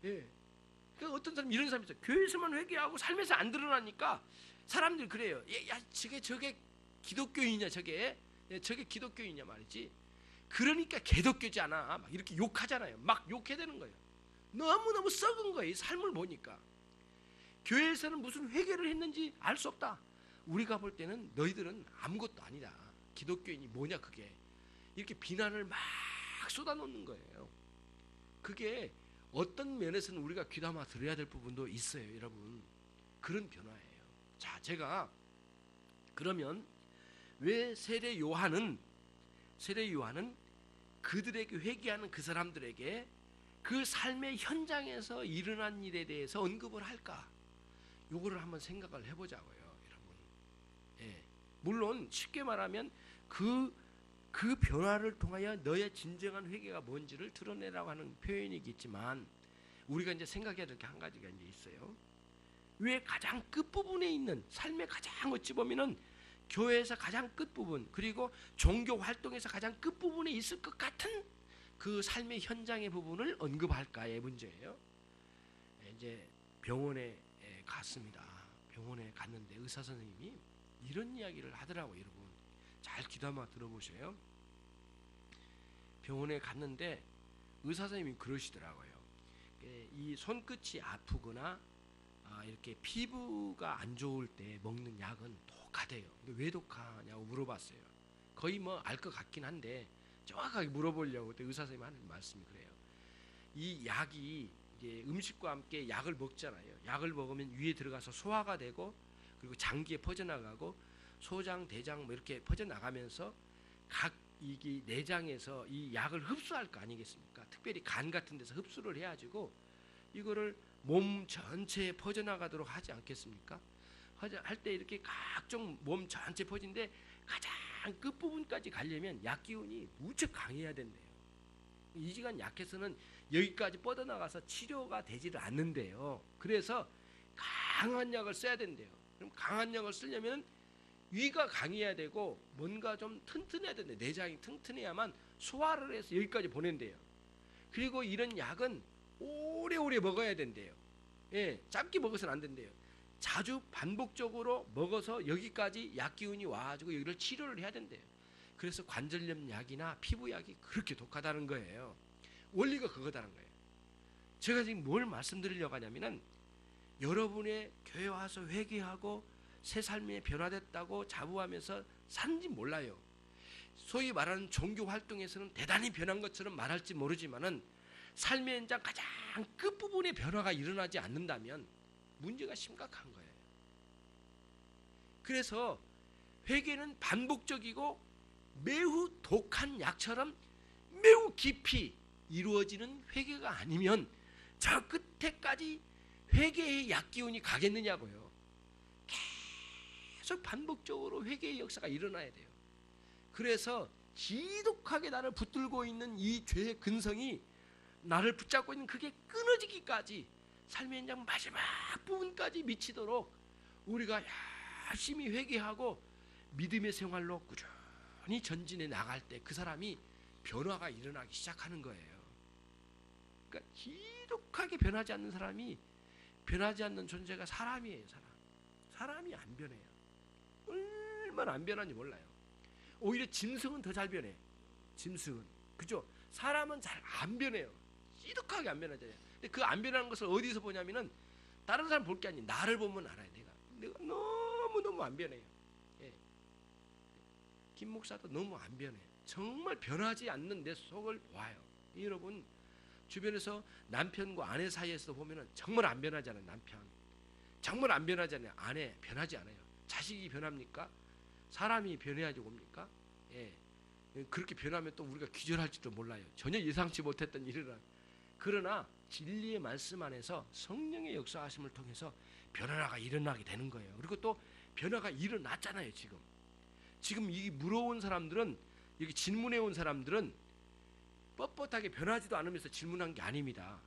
예. 그러니까 어떤 사람 이런 사람이 있어요. 교회에서만 회개하고 삶에서 안 드러나니까 사람들이 그래요. 야, 저게 기독교인이냐 저게 기독교인이냐 말이지. 그러니까 개독교잖아. 막 이렇게 욕하잖아요. 막 욕해야 되는 거예요. 너무너무 썩은 거예요. 이 삶을 보니까. 교회에서는 무슨 회개를 했는지 알 수 없다. 우리가 볼 때는 너희들은 아무것도 아니다. 기독교인이 뭐냐 그게. 이렇게 비난을 막 쏟아놓는 거예요. 그게 어떤 면에서는 우리가 귀담아 들어야 될 부분도 있어요. 여러분. 그런 변화예요. 자, 제가 그러면 왜 세례 요한은 그들에게 회개하는 그 사람들에게 그 삶의 현장에서 일어난 일에 대해서 언급을 할까? 요거를 한번 생각을 해보자고요, 여러분. 예. 물론 쉽게 말하면 그 변화를 통하여 너의 진정한 회개가 뭔지를 드러내라고 하는 표현이겠지만 우리가 이제 생각해야 될 게 한 가지가 이제 있어요. 왜 가장 끝부분에 있는 삶의 가장 어찌 보면은 교회에서 가장 끝부분 그리고 종교 활동에서 가장 끝부분에 있을 것 같은 그 삶의 현장의 부분을 언급할까의 문제예요. 이제 병원에 갔습니다. 병원에 갔는데 의사 선생님이 이런 이야기를 하더라고요. 여러분 잘 귀담아 들어보세요. 병원에 갔는데 의사 선생님이 그러시더라고요. 이 손끝이 아프거나 이렇게 피부가 안 좋을 때 먹는 약은 독하대요. 왜 독하냐고 물어봤어요. 거의 뭐 알 것 같긴 한데 정확하게 물어보려고 그때 의사 선생님이 하는 말씀이 그래요. 이 약이 이제 음식과 함께 약을 먹잖아요. 약을 먹으면 위에 들어가서 소화가 되고 그리고 장기에 퍼져나가고 소장, 대장 뭐 이렇게 퍼져나가면서 각 이 내장에서 이 약을 흡수할 거 아니겠습니까? 특별히 간 같은 데서 흡수를 해가지고 이거를 몸 전체에 퍼져나가도록 하지 않겠습니까? 할 때 이렇게 각종 몸 전체 퍼진데 가장 끝부분까지 가려면 약 기운이 무척 강해야 된대요. 이지간 약해서는 여기까지 뻗어나가서 치료가 되지를 않는데요. 그래서 강한 약을 써야 된대요. 그럼 강한 약을 쓰려면 위가 강해야 되고 뭔가 좀 튼튼해야 된대. 내장이 튼튼해야만 소화를 해서 여기까지 보낸대요. 그리고 이런 약은 오래오래 먹어야 된대요. 예, 짧게 먹어서는 안 된대요. 자주 반복적으로 먹어서 여기까지 약 기운이 와가지고 여기를 치료를 해야 된대요. 그래서 관절염 약이나 피부 약이 그렇게 독하다는 거예요. 원리가 그거다는 거예요. 제가 지금 뭘 말씀드리려고 하냐면은 여러분의 교회 와서 회개하고 새 삶에 변화됐다고 자부하면서 사는지 몰라요. 소위 말하는 종교 활동에서는 대단히 변한 것처럼 말할지 모르지만은 삶의 현장 가장 끝부분에 변화가 일어나지 않는다면 문제가 심각한 거예요. 그래서 회개는 반복적이고 매우 독한 약처럼 매우 깊이 이루어지는 회개가 아니면 저 끝에까지 회개의 약기운이 가겠느냐고요. 계속 반복적으로 회개의 역사가 일어나야 돼요. 그래서 지독하게 나를 붙들고 있는 이 죄의 근성이 나를 붙잡고 있는 그게 끊어지기까지 삶의 현장 마지막 부분까지 미치도록 우리가 열심히 회개하고 믿음의 생활로 꾸준히 전진해 나갈 때 그 사람이 변화가 일어나기 시작하는 거예요. 그러니까 지독하게 변하지 않는 사람이 변하지 않는 존재가 사람이에요. 사람이 안 변해요. 얼마나 안 변한지 몰라요. 오히려 짐승은 더 잘 변해. 짐승은 그죠? 사람은 잘 안 변해요. 지독하게 안 변하잖아요. 근데 그 안 변하는 것을 어디서 보냐면은 다른 사람 볼 게 아니 나를 보면 알아요. 내가 너무 안 변해요. 예. 김 목사도 너무 안 변해요. 정말 변하지 않는 내 속을 봐요. 여러분 주변에서 남편과 아내 사이에서 보면은 정말 안 변하잖아요. 남편 정말 안 변하잖아요. 아내 변하지 않아요. 자식이 변합니까? 사람이 변해야지 옵니까? 예. 그렇게 변하면 또 우리가 기절할지도 몰라요. 전혀 예상치 못했던 일이라. 그러나 진리의 말씀 안에서 성령의 역사하심을 통해서 변화가 일어나게 되는 거예요. 그리고 또 변화가 일어났잖아요. 지금 이 물어온 사람들은 여기 질문해 온 사람들은 뻣뻣하게 변하지도 않으면서 질문한 게 아닙니다.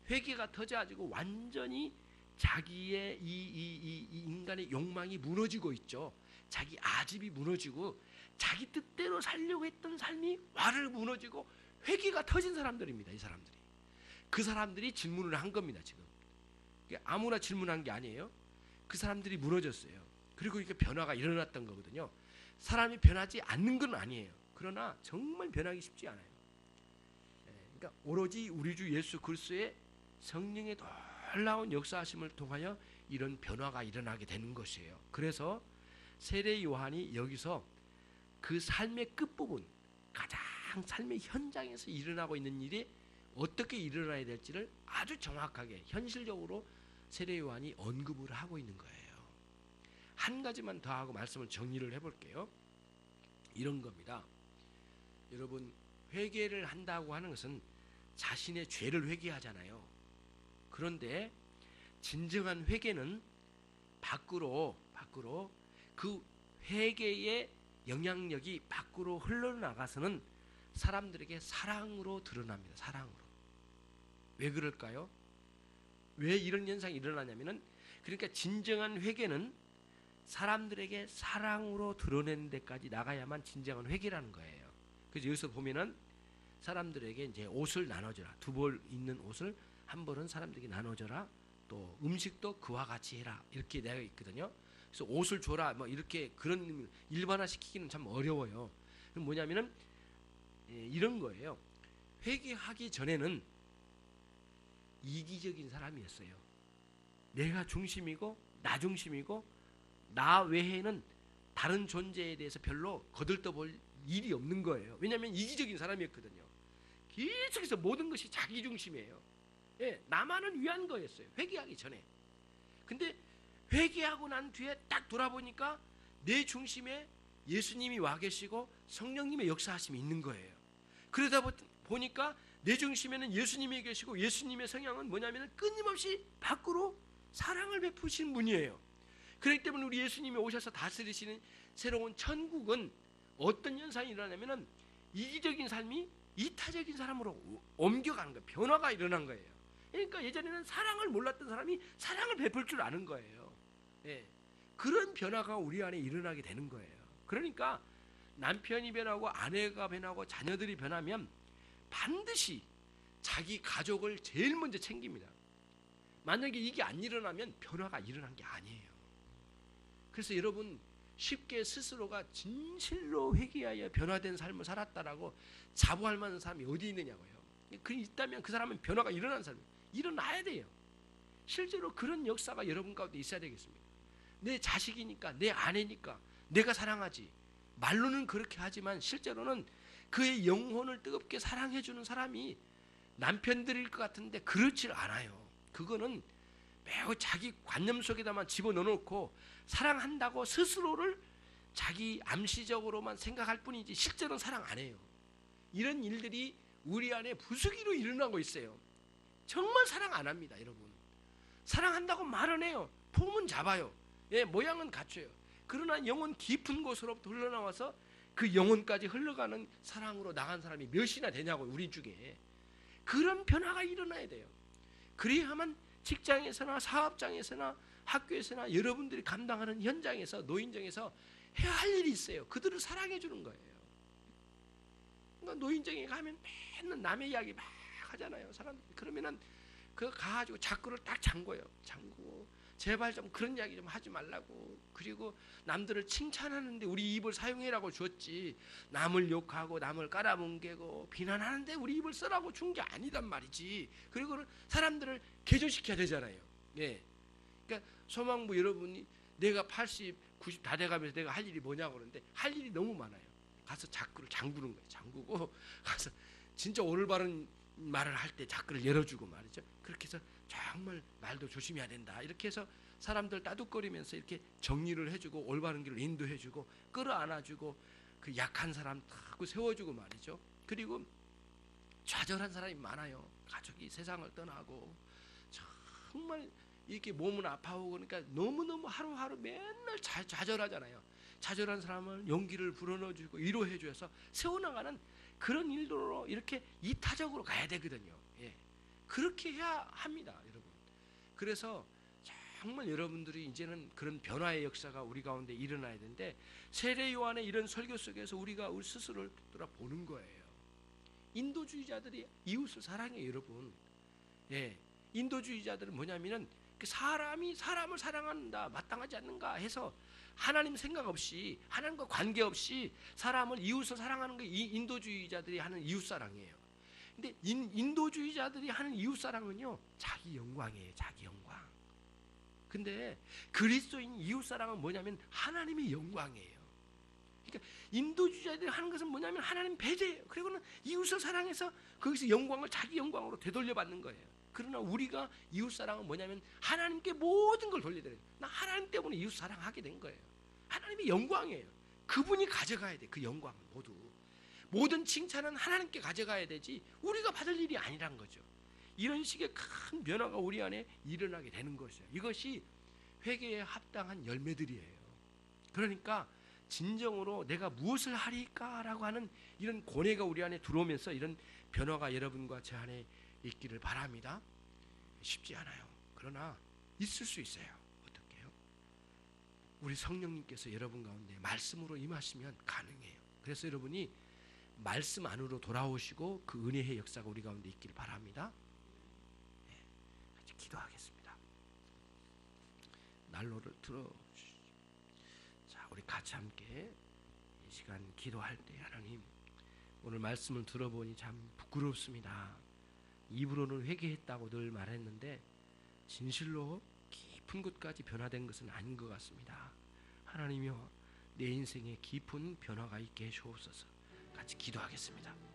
회개가 터져가지고 완전히 자기의 이 인간의 욕망이 무너지고 있죠. 자기 아집이 무너지고 자기 뜻대로 살려고 했던 삶이 와르르 무너지고 회개가 터진 사람들입니다. 이 사람들이. 그 사람들이 질문을 한 겁니다. 지금 아무나 질문한 게 아니에요. 그 사람들이 무너졌어요. 그리고 이렇게 변화가 일어났던 거거든요. 사람이 변하지 않는 건 아니에요. 그러나 정말 변하기 쉽지 않아요. 그러니까 오로지 우리 주 예수 그리스도의 성령의 놀라운 역사하심을 통하여 이런 변화가 일어나게 되는 것이에요. 그래서 세례 요한이 여기서 그 삶의 끝부분, 가장 삶의 현장에서 일어나고 있는 일이 어떻게 일어나야 될지를 아주 정확하게 현실적으로 세례 요한이 언급을 하고 있는 거예요. 한 가지만 더 하고 말씀을 정리를 해볼게요. 이런 겁니다. 여러분, 회개를 한다고 하는 것은 자신의 죄를 회개하잖아요. 그런데 진정한 회개는 밖으로 그 회개의 영향력이 밖으로 흘러나가서는 사람들에게 사랑으로 드러납니다. 사랑으로. 왜 그럴까요? 왜 이런 현상이 일어나냐면은, 그러니까 진정한 회개는 사람들에게 사랑으로 드러내는 데까지 나가야만 진정한 회개라는 거예요. 그래서 여기서 보면은 사람들에게 이제 옷을 나눠줘라. 두 벌 있는 옷을 한 벌은 사람들에게 나눠줘라. 또 음식도 그와 같이 해라. 이렇게 되어 있거든요. 그래서 옷을 줘라. 뭐 이렇게 그런 일반화 시키기는 참 어려워요. 그럼 뭐냐면은 이런 거예요. 회개하기 전에는 이기적인 사람이었어요. 내가 중심이고 나 중심이고 나 외에는 다른 존재에 대해서 별로 거들떠볼 일이 없는 거예요. 왜냐하면 이기적인 사람이었거든요. 계속해서 모든 것이 자기 중심이에요. 예, 나만을 위한 거였어요. 회개하기 전에. 근데 회개하고 난 뒤에 딱 돌아보니까 내 중심에 예수님이 와 계시고 성령님의 역사하심이 있는 거예요. 그러다 보니까 내 중심에는 예수님이 계시고 예수님의 성향은 뭐냐면 끊임없이 밖으로 사랑을 베푸시는 분이에요. 그렇기 때문에 우리 예수님이 오셔서 다스리시는 새로운 천국은 어떤 현상이 일어나냐면 이기적인 삶이 이타적인 사람으로 옮겨가는 거예요. 변화가 일어난 거예요. 그러니까 예전에는 사랑을 몰랐던 사람이 사랑을 베풀 줄 아는 거예요. 예. 그런 변화가 우리 안에 일어나게 되는 거예요. 그러니까 남편이 변하고 아내가 변하고 자녀들이 변하면 반드시 자기 가족을 제일 먼저 챙깁니다. 만약에 이게 안 일어나면 변화가 일어난 게 아니에요. 그래서 여러분 쉽게 스스로가 진실로 회개하여 변화된 삶을 살았다라고 자부할 만한 사람이 어디 있느냐고요. 그 있다면 그 사람은 변화가 일어난 사람이에요. 일어나야 돼요. 실제로 그런 역사가 여러분 가운데 있어야 되겠습니다. 내 자식이니까, 내 아내니까 내가 사랑하지. 말로는 그렇게 하지만 실제로는 그의 영혼을 뜨겁게 사랑해주는 사람이 남편들일 것 같은데 그렇지 않아요. 그거는 매우 자기 관념 속에다만 집어넣어놓고 사랑한다고 스스로를 자기 암시적으로만 생각할 뿐이지 실제로는 사랑 안 해요. 이런 일들이 우리 안에 부수기로 일어나고 있어요. 정말 사랑 안 합니다, 여러분. 사랑한다고 말은 해요. 폼은 잡아요. 예, 모양은 갖춰요. 그러나 영혼 깊은 곳으로부터 흘러나와서 그 영혼까지 흘러가는 사랑으로 나간 사람이 몇이나 되냐고요, 우리 중에. 그런 변화가 일어나야 돼요. 그래야만 직장에서나 사업장에서나 학교에서나 여러분들이 감당하는 현장에서 노인정에서 해야 할 일이 있어요. 그들을 사랑해 주는 거예요. 그러니까 노인정에 가면 맨날 남의 이야기 막 하잖아요. 사람들이. 그러면은 그거 가가지고 자꾸를 딱 잠궈요. 잠그고 제발 좀 그런 이야기 좀 하지 말라고. 그리고 남들을 칭찬하는데 우리 입을 사용해라고 줬지. 남을 욕하고 남을 깔아뭉개고 비난하는데 우리 입을 쓰라고 준 게 아니단 말이지. 그리고 사람들을 개조시켜야 되잖아요. 예. 그러니까 소망부 여러분이 내가 80, 90 다 돼가면서 내가 할 일이 뭐냐고 그러는데 할 일이 너무 많아요. 가서 자꾸를 잠그는 거예요. 잠그고 가서 진짜 올바른 말을 할 때 자꾸를 열어주고 말이죠. 그렇게 해서 정말 말도 조심해야 된다. 이렇게 해서 사람들 따둑거리면서 이렇게 정리를 해주고 올바른 길을 인도해주고 끌어안아주고 그 약한 사람 탁 세워주고 말이죠. 그리고 좌절한 사람이 많아요. 가족이 세상을 떠나고 정말 이렇게 몸은 아파오고 그러니까 너무너무 하루하루 맨날 좌절하잖아요. 좌절한 사람을 용기를 불어넣어주고 위로해줘서 세워나가는 그런 일로 이렇게 이타적으로 가야 되거든요. 예. 그렇게 해야 합니다, 여러분. 그래서 정말 여러분들이 이제는 그런 변화의 역사가 우리 가운데 일어나야 되는데, 세례 요한의 이런 설교 속에서 우리가 우리 스스로를 돌아보는 거예요. 인도주의자들이 이웃을 사랑해요, 여러분. 예, 인도주의자들은 뭐냐면은 사람이 사람을 사랑한다, 마땅하지 않는가 해서 하나님 생각 없이, 하나님과 관계 없이 사람을, 이웃을 사랑하는 게 이 인도주의자들이 하는 이웃사랑이에요. 근데 인도주의자들이 하는 이웃사랑은요, 자기 영광이에요, 자기 영광. 근데 그리스도인 이웃사랑은 뭐냐면 하나님의 영광이에요. 그러니까 인도주의자들이 하는 것은 뭐냐면 하나님 배제예요. 그리고는 이웃을 사랑해서 거기서 영광을 자기 영광으로 되돌려받는 거예요. 그러나 우리가 이웃사랑은 뭐냐면 하나님께 모든 걸 돌려드려요. 나 하나님 때문에 이웃 사랑하게 된 거예요. 하나님의 영광이에요. 그분이 가져가야 돼, 그 영광을 모두. 모든 칭찬은 하나님께 가져가야 되지 우리가 받을 일이 아니란 거죠. 이런 식의 큰 변화가 우리 안에 일어나게 되는 것이에요. 이것이 회개에 합당한 열매들이에요. 그러니까 진정으로 내가 무엇을 하리까라고 하는 이런 고뇌가 우리 안에 들어오면서 이런 변화가 여러분과 제 안에 있기를 바랍니다. 쉽지 않아요. 그러나 있을 수 있어요. 어떻게요? 우리 성령님께서 여러분 가운데 말씀으로 임하시면 가능해요. 그래서 여러분이 말씀 안으로 돌아오시고 그 은혜의 역사가 우리 가운데 있기를 바랍니다. 네, 같이 기도하겠습니다. 난로를 들어주시죠. 자, 우리 같이 함께 이 시간 기도할 때, 하나님, 오늘 말씀을 들어보니 참 부끄럽습니다. 입으로는 회개했다고 늘 말했는데 진실로 깊은 곳까지 변화된 것은 아닌 것 같습니다. 하나님이여, 내 인생에 깊은 변화가 있게 해주옵소서. 같이 기도하겠습니다.